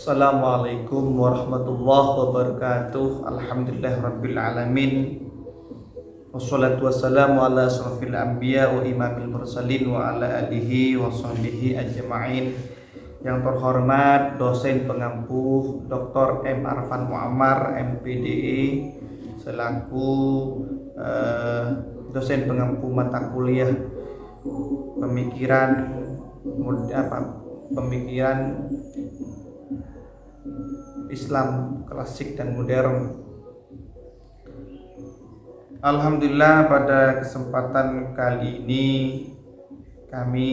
Assalamualaikum warahmatullahi wabarakatuh. Alhamdulillahirabbil alamin. Wassalatu wassalamu ala asrofil anbiya wa imamil mursalin wa ala alihi wa sahbihi ajma'in. Yang terhormat dosen pengampu Dr. M. Arfan Muammar MPDE selaku dosen pengampu mata kuliah pemikiran Islam klasik dan modern. Alhamdulillah, pada kesempatan kali ini kami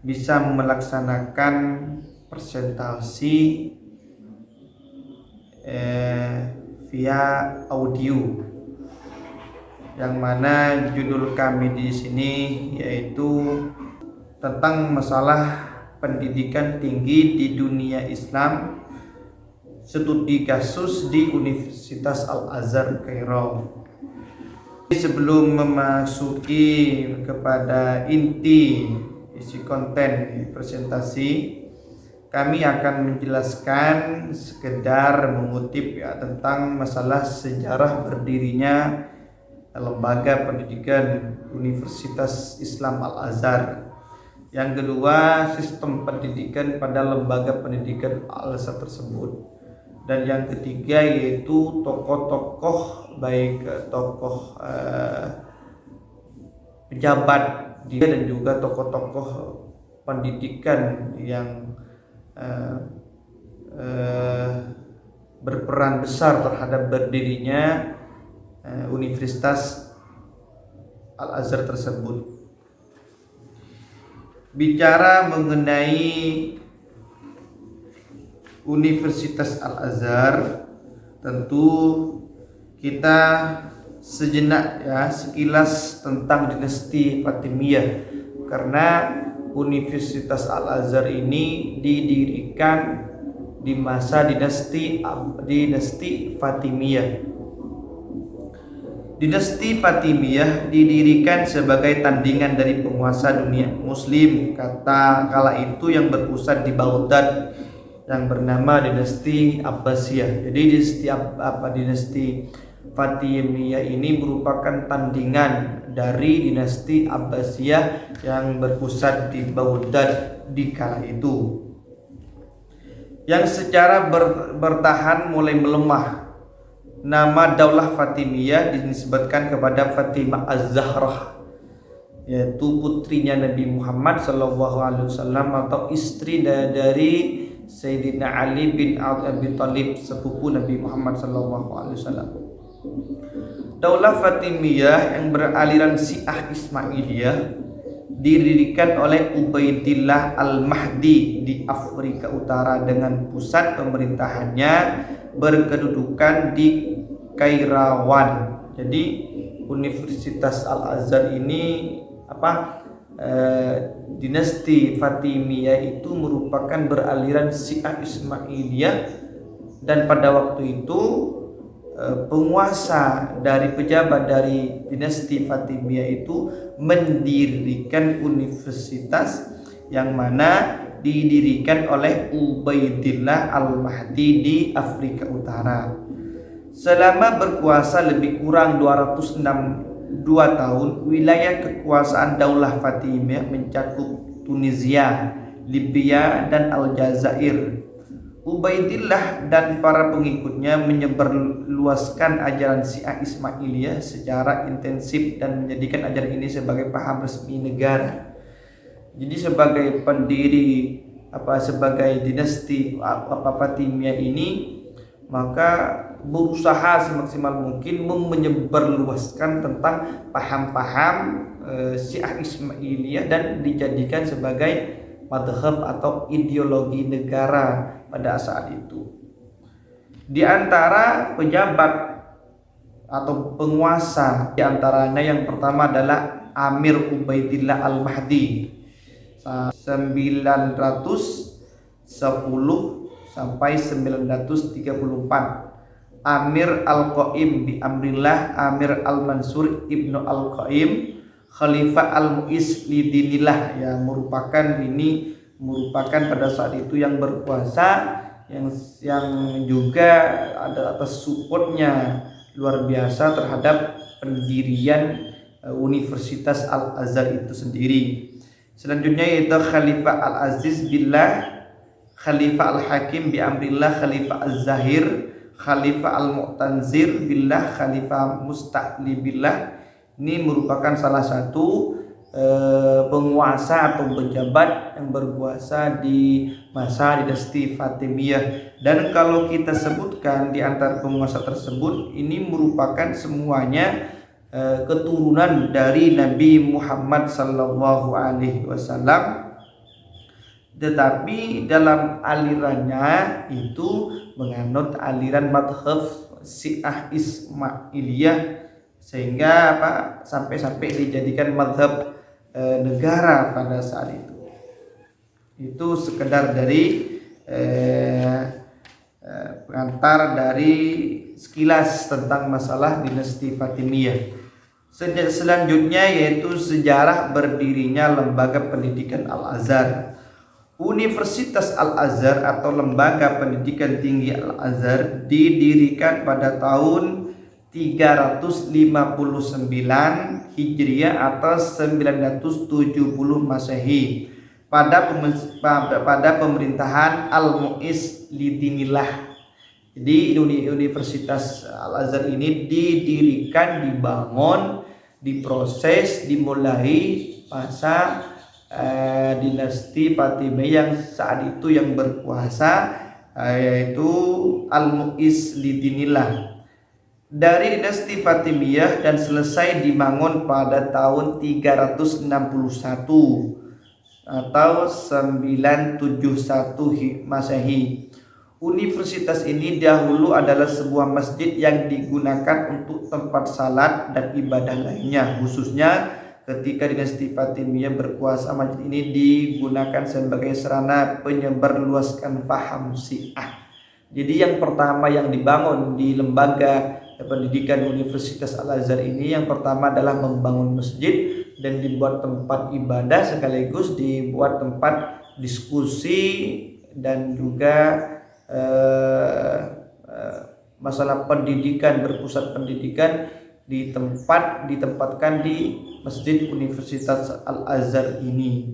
bisa melaksanakan presentasi via audio, yang mana judul kami di sini yaitu tentang masalah pendidikan tinggi di dunia Islam, studi kasus di Universitas Al-Azhar Kairo. Sebelum memasuki kepada inti isi konten presentasi, kami akan menjelaskan sekedar mengutip tentang masalah sejarah berdirinya lembaga pendidikan Universitas Islam Al-Azhar. Yang kedua, sistem pendidikan pada lembaga pendidikan Al-Azhar tersebut. Dan yang ketiga yaitu tokoh-tokoh, baik tokoh pejabat dia dan juga tokoh-tokoh pendidikan yang berperan besar terhadap berdirinya Universitas Al-Azhar tersebut. Bicara mengenai Universitas Al-Azhar, tentu kita sejenak sekilas tentang dinasti Fatimiyah, karena Universitas Al-Azhar ini didirikan di masa dinasti Fatimiyah. Dinasti Fatimiyah didirikan sebagai tandingan dari penguasa dunia Muslim kala itu yang berpusat di Baghdad, yang bernama dinasti Abbasiyah. Jadi dinasti Fatimiyah ini merupakan tandingan dari dinasti Abbasiyah yang berpusat di Baghdad di kala itu, yang secara bertahan mulai melemah. Nama Daulah Fatimiyah dinisbatkan kepada Fatimah Az-Zahrah, yaitu putrinya Nabi Muhammad SAW atau istri dari Sayyidina Ali bin Abi Thalib, sepupu Nabi Muhammad SAW. Daulah Fatimiyah yang beraliran Syiah Ismailiyah didirikan oleh Ubaidillah Al-Mahdi di Afrika Utara, dengan pusat pemerintahannya berkedudukan di Kairawan. Jadi Universitas Al-Azhar ini dinasti Fatimiyah itu merupakan beraliran Syiah Ismailiyah, dan pada waktu itu penguasa dari pejabat dari dinasti Fatimiyah itu mendirikan universitas yang mana didirikan oleh Ubaidillah Al-Mahdi di Afrika Utara. Selama berkuasa lebih kurang 262 tahun, wilayah kekuasaan Daulah Fatimiyah mencakup Tunisia, Libya, dan Aljazair. Ubaidillah dan para pengikutnya menyebarluaskan ajaran Syiah Ismailiyah secara intensif dan menjadikan ajaran ini sebagai paham resmi negara. Jadi sebagai pendiri sebagai dinasti Fatimiyah ini, maka berusaha semaksimal mungkin menyebarluaskan tentang paham-paham Syiah Ismailiyah dan dijadikan sebagai madhab atau ideologi negara pada saat itu. Di antara pejabat atau penguasa, di antaranya yang pertama adalah Amir Ubaidillah Al-Mahdi 910 sampai 934. Amir Al-Qaim bi Amrillah Amir Al-Mansur Ibnu Al-Qaim Khalifah Al-Mu'is Lidinillah, yang merupakan ini merupakan pada saat itu yang berkuasa, yang juga ada atas supportnya luar biasa terhadap pendirian Universitas Al-Azhar itu sendiri. Selanjutnya yaitu Khalifah Al-Aziz Billah, Khalifah Al-Hakim bi Amrillah, Khalifah Az-Zahir, Khalifah Al-Mu'tanzir Billah, Khalifah Musta'li Billah. Ini merupakan salah satu penguasa atau pejabat yang berkuasa di masa dinasti Fatimiyah. Dan kalau kita sebutkan di antara penguasa tersebut, ini merupakan semuanya keturunan dari Nabi Muhammad sallallahu alaihi wasallam, tetapi dalam alirannya itu menganut aliran madhab Syiah Ismailiyah, sehingga sampai dijadikan madhab negara pada saat itu. Itu sekedar dari pengantar dari sekilas tentang masalah dinasti Fatimiyah. Selanjutnya yaitu sejarah berdirinya lembaga pendidikan Al-Azhar. Universitas Al-Azhar atau lembaga pendidikan tinggi Al-Azhar didirikan pada tahun 359 Hijriah atau 970 Masehi pada pemerintahan Al-Mu'izz Lidinillah. Jadi Universitas Al-Azhar ini didirikan, dibangun, diproses, dimulai masa dinasti Fatimiyah yang saat itu yang berkuasa yaitu Al-Mu'izz Lidinillah dari dinasti Fatimiyah, dan selesai dibangun pada tahun 361 atau 971 Masehi. Universitas ini dahulu adalah sebuah masjid yang digunakan untuk tempat salat dan ibadah lainnya. Khususnya ketika dinasti Fatimiyah berkuasa, masjid ini digunakan sebagai sarana penyebarluaskan paham Syiah. Jadi yang pertama yang dibangun di lembaga pendidikan Universitas Al-Azhar ini, yang pertama adalah membangun masjid dan dibuat tempat ibadah, sekaligus dibuat tempat diskusi dan juga masalah pendidikan, berpusat pendidikan ditempatkan di Masjid Universitas Al-Azhar ini.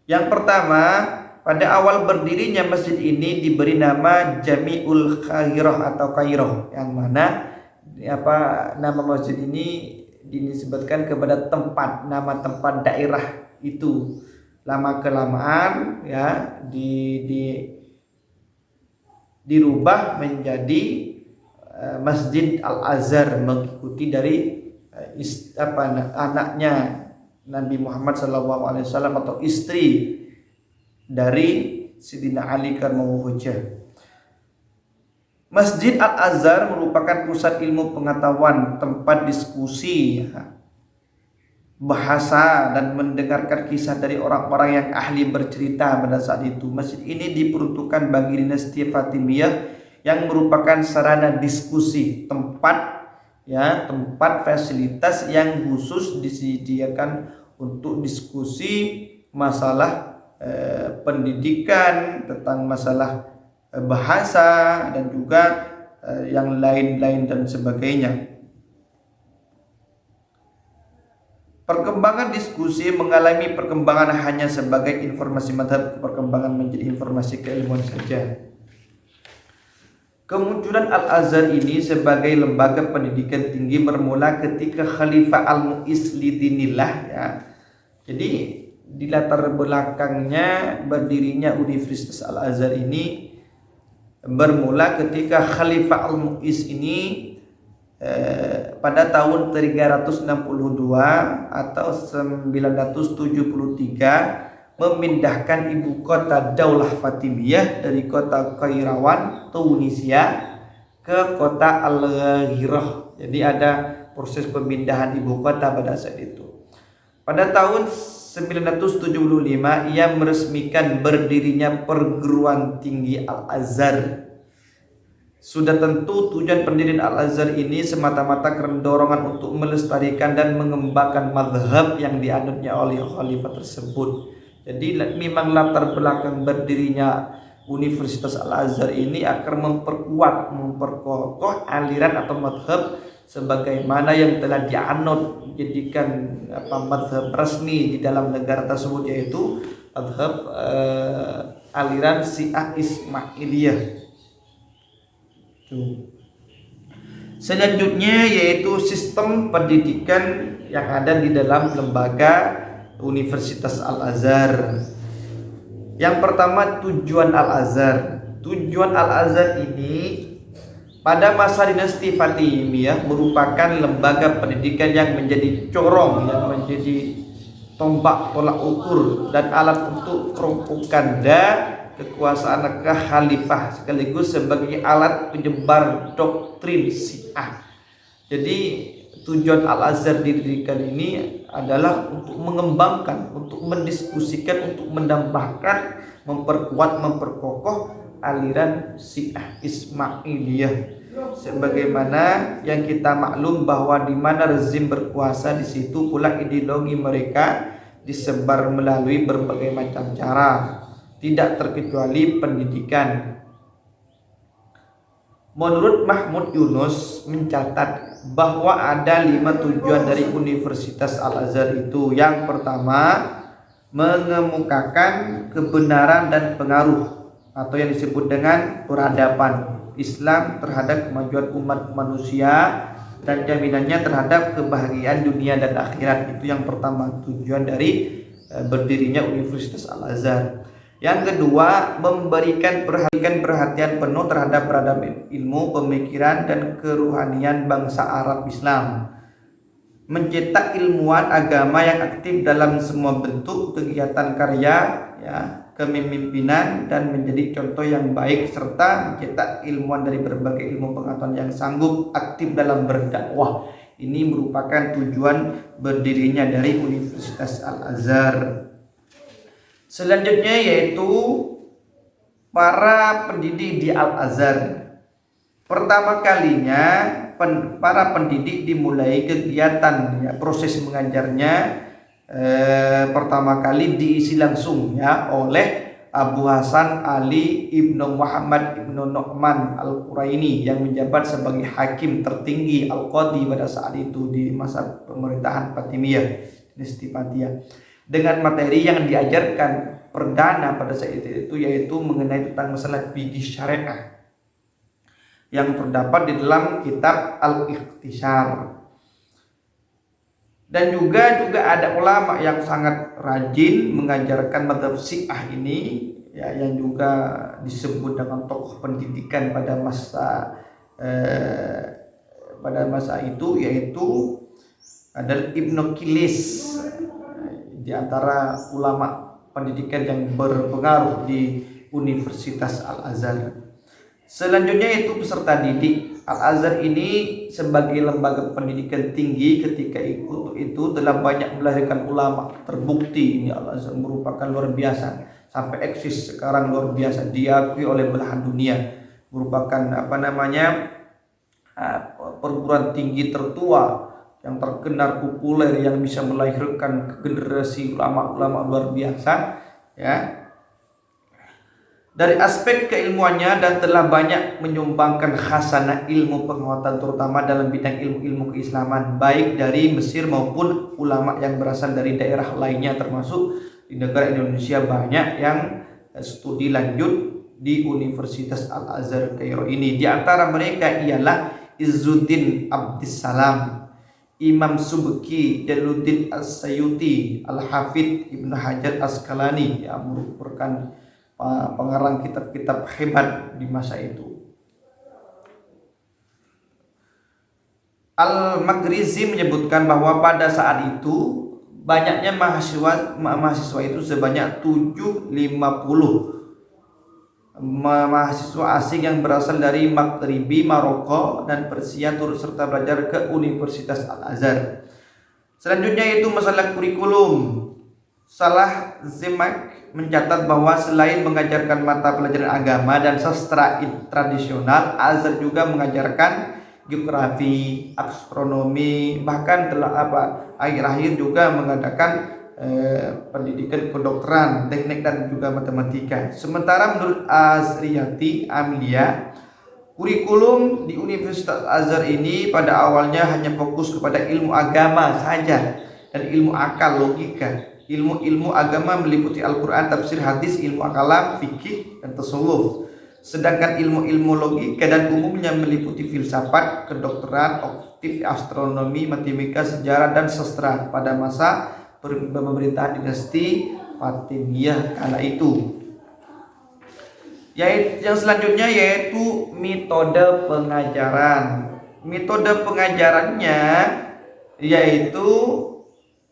Yang pertama, pada awal berdirinya masjid ini diberi nama Jami'ul Qahirah atau Kairah, yang mana nama masjid ini disebutkan kepada nama tempat daerah itu. Lama kelamaan ya dirubah menjadi Masjid Al-Azhar, mengikuti dari anaknya Nabi Muhammad SAW atau istri dari Sidina Ali Karmawi Hujjah. Masjid Al-Azhar merupakan pusat ilmu pengetahuan, tempat diskusi, bahasa, dan mendengarkan kisah dari orang-orang yang ahli bercerita pada saat itu. Masjid ini diperuntukkan bagi dinasti Fatimiyah yang merupakan sarana diskusi, tempat fasilitas yang khusus disediakan untuk diskusi masalah pendidikan, tentang masalah bahasa, dan juga yang lain-lain dan sebagainya. Perkembangan diskusi mengalami perkembangan hanya sebagai informasi madhab, perkembangan menjadi informasi keilmuan saja. Kemunculan Al-Azhar ini sebagai lembaga pendidikan tinggi bermula ketika Khalifah Al-Mu'izz Lidinillah ya. Jadi di latar belakangnya berdirinya Universitas Al-Azhar ini bermula ketika Khalifah Al-Mu'izz ini pada tahun 362 atau 973 memindahkan ibu kota Daulah Fatimiyah dari kota Kairawan, Tunisia, ke kota Al-Ghirah. Jadi ada proses pemindahan ibu kota pada saat itu. Pada tahun 975 ia meresmikan berdirinya perguruan tinggi Al-Azhar. Sudah tentu tujuan pendirian Al-Azhar ini semata-mata karena dorongan untuk melestarikan dan mengembangkan mazhab yang dianutnya oleh khalifah tersebut. Jadi memang latar belakang berdirinya Universitas Al-Azhar ini akan memperkokoh aliran atau mazhab sebagaimana yang telah dianut menjadikan mazhab resmi di dalam negara tersebut, yaitu mazhab aliran Syiah Ismailiyah. Selanjutnya yaitu sistem pendidikan yang ada di dalam lembaga Universitas Al-Azhar. Yang pertama, tujuan Al-Azhar. Tujuan Al-Azhar ini pada masa dinasti Fatimiyah merupakan lembaga pendidikan yang menjadi corong, yang menjadi tombak tolak ukur dan alat untuk propaganda kekuasaan khalifah, sekaligus sebagai alat penyebar doktrin Syiah. Jadi tujuan Al-Azhar didirikan ini adalah untuk mengembangkan, untuk mendiskusikan, untuk menambahkan, memperkuat, memperkokoh aliran Syiah Ismailiyah. Sebagaimana yang kita maklum bahwa di mana rezim berkuasa, di situ pula ideologi mereka disebar melalui berbagai macam cara, tidak terkecuali pendidikan. Menurut Mahmud Yunus mencatat bahwa ada 5 tujuan dari Universitas Al-Azhar itu. Yang pertama, mengemukakan kebenaran dan pengaruh atau yang disebut dengan peradaban Islam terhadap kemajuan umat manusia dan jaminannya terhadap kebahagiaan dunia dan akhirat. Itu yang pertama, tujuan dari berdirinya Universitas Al-Azhar. Yang kedua, memberikan perhatian penuh terhadap peradaban ilmu, pemikiran, dan keruhanian bangsa Arab Islam. Mencetak ilmuwan agama yang aktif dalam semua bentuk kegiatan karya, kepemimpinan, dan menjadi contoh yang baik, serta mencetak ilmuwan dari berbagai ilmu pengetahuan yang sanggup aktif dalam berdakwah. Ini merupakan tujuan berdirinya dari Universitas Al-Azhar. Selanjutnya yaitu para pendidik di Al-Azhar. Pertama kalinya para pendidik dimulai kegiatan proses mengajarnya pertama kali diisi langsung oleh Abu Hasan Ali Ibnu Muhammad Ibnu Nu'man Al-Quraini yang menjabat sebagai hakim tertinggi Al-Qadi pada saat itu di masa pemerintahan Fatimiyah, dinasti Fatimiyah, dengan materi yang diajarkan perdana pada saat itu yaitu mengenai tentang masalah fikih syariah yang terdapat di dalam kitab Al-Ikhtisar. Dan juga ada ulama yang sangat rajin mengajarkan mazhab Syiah ini, yang juga disebut dengan tokoh pendidikan pada masa itu, yaitu adalah Ibnu Kilis, di antara ulama pendidikan yang berpengaruh di Universitas Al-Azhar. Selanjutnya itu peserta didik. Al-Azhar ini sebagai lembaga pendidikan tinggi ketika itu telah banyak melahirkan ulama. Terbukti ini Al-Azhar merupakan luar biasa, sampai eksis sekarang luar biasa, diakui oleh belahan dunia, merupakan perguruan tinggi tertua yang terkenal, populer, yang bisa melahirkan generasi ulama-ulama luar biasa dari aspek keilmuannya, dan telah banyak menyumbangkan khasanah ilmu pengetahuan terutama dalam bidang ilmu-ilmu keislaman, baik dari Mesir maupun ulama yang berasal dari daerah lainnya, termasuk di negara Indonesia banyak yang studi lanjut di Universitas Al-Azhar Kairo ini. Di antara mereka ialah Izzuddin Abdissalam, Imam Subki, Jalaluddin As-Sayuti, Al-Hafidh Ibnu Hajar Asqalani, yang merupakan pengarang kitab-kitab hebat di masa itu. Al-Maghrizi menyebutkan bahwa pada saat itu banyaknya mahasiswa itu sebanyak 750 mahasiswa asing yang berasal dari Maghribi, Maroko, dan Persia turut serta belajar ke Universitas Al-Azhar. Selanjutnya itu masalah kurikulum. Salah Zimak mencatat bahwa selain mengajarkan mata pelajaran agama dan sastra tradisional, Azhar juga mengajarkan geografi, astronomi, bahkan akhir-akhir juga mengadakan pendidikan kedokteran, teknik dan juga matematika. Sementara menurut Azriyati Amelia, kurikulum di Universitas Azhar ini pada awalnya hanya fokus kepada ilmu agama saja dan ilmu akal, logika. Ilmu-ilmu agama meliputi Al-Quran, tafsir, hadis, ilmu kalam, fikih, dan tasawuf. Sedangkan ilmu-ilmu logika dan umumnya meliputi filsafat, kedokteran, optik, astronomi, matematika, sejarah, dan sastra pada masa pemerintahan dinasti Fatimiyah kala itu. Yang selanjutnya yaitu metode pengajaran. Metode pengajarannya yaitu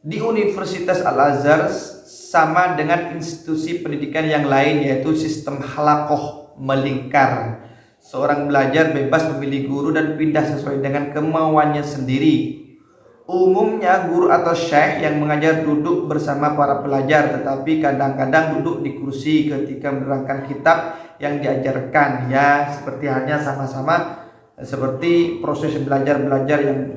di Universitas Al-Azhar sama dengan institusi pendidikan yang lain, yaitu sistem halakoh, melingkar. Seorang belajar bebas memilih guru dan pindah sesuai dengan kemauannya sendiri. Umumnya guru atau syekh yang mengajar duduk bersama para pelajar, tetapi kadang-kadang duduk di kursi ketika menerangkan kitab yang diajarkan, ya seperti halnya sama-sama seperti proses belajar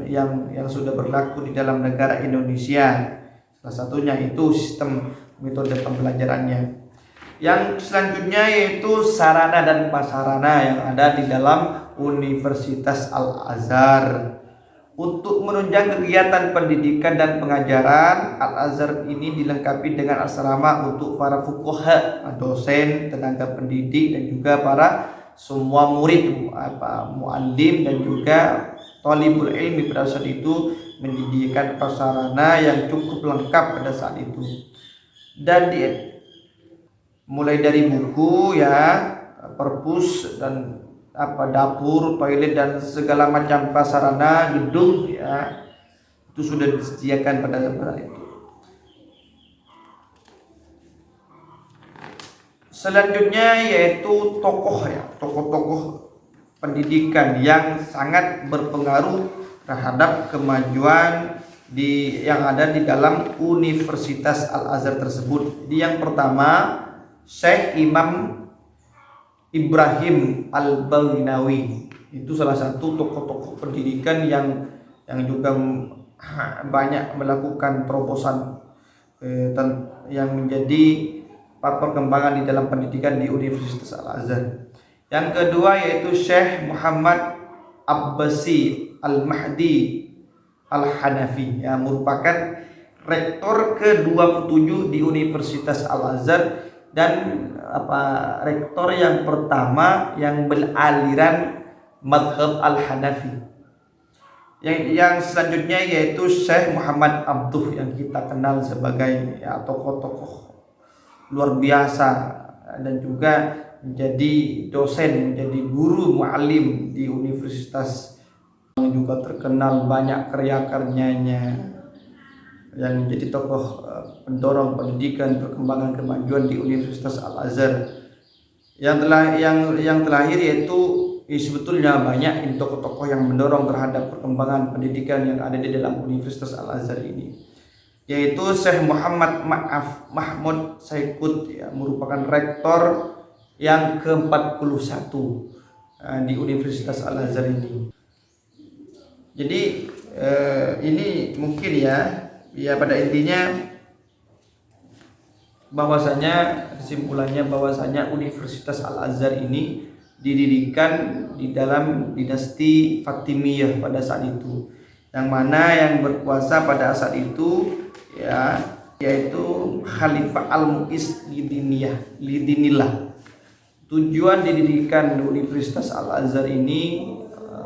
yang sudah berlaku di dalam negara Indonesia. Salah satunya itu sistem metode pembelajarannya. Yang selanjutnya yaitu sarana dan prasarana yang ada di dalam Universitas Al-Azhar. Untuk menunjang kegiatan pendidikan dan pengajaran, Al-Azhar ini dilengkapi dengan asrama untuk para fuqaha, dosen, tenaga pendidik, dan juga para semua murid, muallim, dan juga thalibul ilmi pada saat itu menyediakan prasarana yang cukup lengkap pada saat itu. Dan mulai dari buku, ya, perpus, dan dapur, toilet, dan segala macam prasarana gedung, ya, itu sudah disediakan pada zaman itu. Selanjutnya yaitu tokoh-tokoh pendidikan yang sangat berpengaruh terhadap kemajuan yang ada di dalam Universitas Al-Azhar tersebut. Jadi yang pertama, Syekh Imam Ibrahim Al-Baghnawi, itu salah satu tokoh-tokoh pendidikan yang juga banyak melakukan terobosan yang menjadi perkembangan di dalam pendidikan di Universitas Al-Azhar. Yang kedua yaitu Syekh Muhammad Abbasi Al-Mahdi Al-Hanafi, yang merupakan rektor ke-27 di Universitas Al-Azhar dan rektor yang pertama yang beraliran madhab Al-Hanafi. Yang selanjutnya yaitu Syekh Muhammad Abduh, yang kita kenal sebagai tokoh-tokoh luar biasa dan juga menjadi dosen, menjadi guru muallim di universitas, yang juga terkenal banyak karya-karyanya, yang menjadi tokoh pendorong pendidikan, perkembangan kemajuan di Universitas Al-Azhar. Yang terakhir yaitu sebetulnya banyak tokoh-tokoh yang mendorong terhadap perkembangan pendidikan yang ada di dalam Universitas Al-Azhar ini, yaitu Syekh Muhammad Mahmud Saikut, ya, merupakan rektor yang ke-41 di Universitas Al-Azhar ini. Jadi ini mungkin ya pada intinya kesimpulannya bahwasanya Universitas Al-Azhar ini didirikan di dalam dinasti Fatimiyah pada saat itu, yang mana yang berkuasa pada saat itu, ya, yaitu Khalifah Al-Mu'izz Lidinillah. Tujuan didirikan Universitas Al-Azhar ini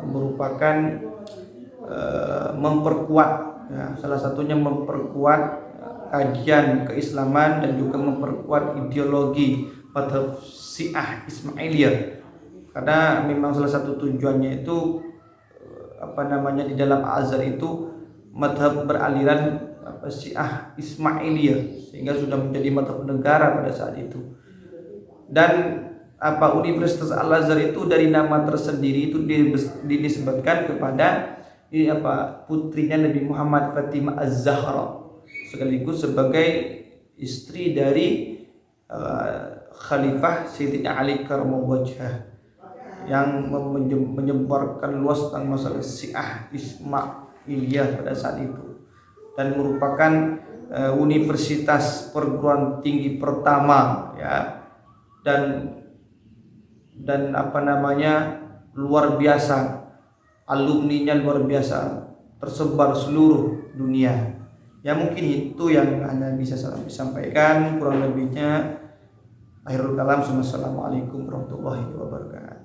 merupakan memperkuat, ya, salah satunya memperkuat kajian keislaman dan juga memperkuat ideologi madhab Syiah Ismailiyah, karena memang salah satu tujuannya itu di dalam Azhar itu madhab beraliran Syiah Ismailiyah, sehingga sudah menjadi madhab negara pada saat itu. Dan Universitas Al-Azhar itu dari nama tersendiri itu dinisbatkan kepada putrinya Nabi Muhammad, Fatimah Az-Zahra, sekaligus sebagai istri dari Khalifah Sayyidina Ali Karramallahu wajhah, yang menyebarkan luas tentang masalah Syiah Ismailiyah pada saat itu, dan merupakan universitas perguruan tinggi pertama, ya, dan luar biasa, alumninya luar biasa, tersebar seluruh dunia. Ya, mungkin itu yang Anda bisa sampaikan, kurang lebihnya akhirul kalam. Wassalamualaikum warahmatullahi wabarakatuh.